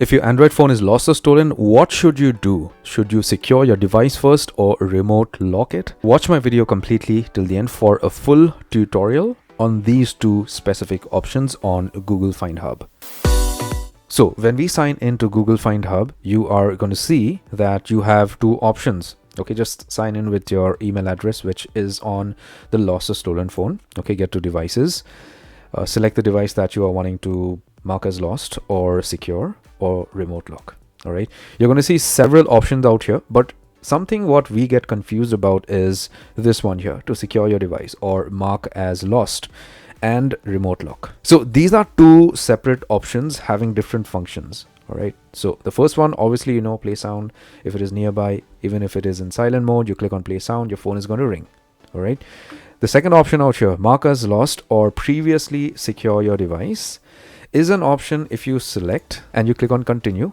If your Android phone is lost or stolen, what should you do? Should you secure your device first or remote lock it? Watch my video completely till the end for a full tutorial on these two specific options on Google Find Hub. So when we sign into Google Find Hub, you are going to see that you have two options. Okay, just sign in with your email address, which is on the lost or stolen phone. Okay, get to devices, select the device that you are wanting to mark as lost or secure or remote lock. All right, you're going to see several options out here, but something what we get confused about is this one here, to secure your device or mark as lost and remote lock. So these are two separate options having different functions. All right, so the first one, obviously, play sound. If it is nearby, even if it is in silent mode, you click on play sound, your phone is going to ring. All right, the second option out here, mark as lost or previously secure your device, is an option. If you select and you click on continue,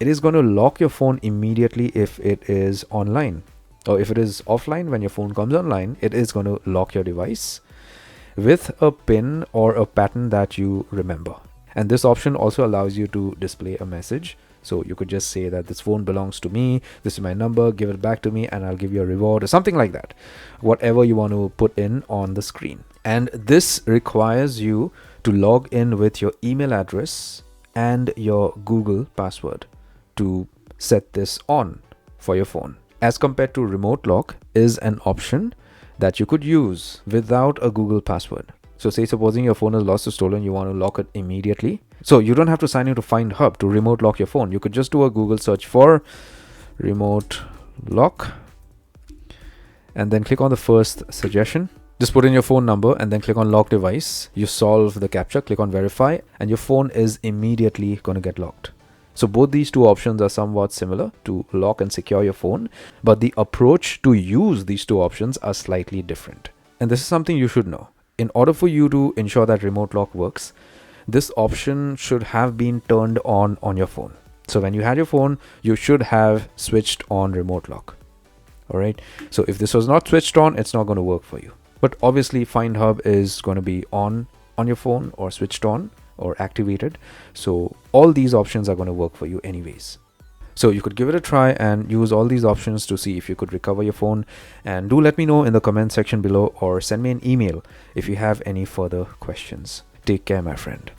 it is going to lock your phone immediately if it is online, or if it is offline. When your phone comes online, it is going to lock your device with a pin or a pattern that you remember. And this option also allows you to display a message. So you could just say that this phone belongs to me, this is my number, give it back to me and I'll give you a reward or something like that. Whatever you want to put in on the screen. And this requires you to log in with your email address and your Google password to set this on for your phone. As compared to remote lock is an option that you could use without a Google password. So say supposing your phone is lost or stolen, you want to lock it immediately. So you don't have to sign into Find Hub to remote lock your phone. You could just do a Google search for remote lock and then click on the first suggestion. Just put in your phone number and then click on lock device. You solve the captcha, click on verify, and your phone is immediately going to get locked. So both these two options are somewhat similar to lock and secure your phone, but the approach to use these two options are slightly different. And this is something you should know. In order for you to ensure that remote lock works, this option should have been turned on your phone. So when you had your phone, you should have switched on remote lock. All right. So if this was not switched on, it's not going to work for you. But obviously Find Hub is going to be on your phone or switched on or activated. So all these options are going to work for you anyways. So you could give it a try and use all these options to see if you could recover your phone. And do let me know in the comment section below or send me an email if you have any further questions. Take care, my friend.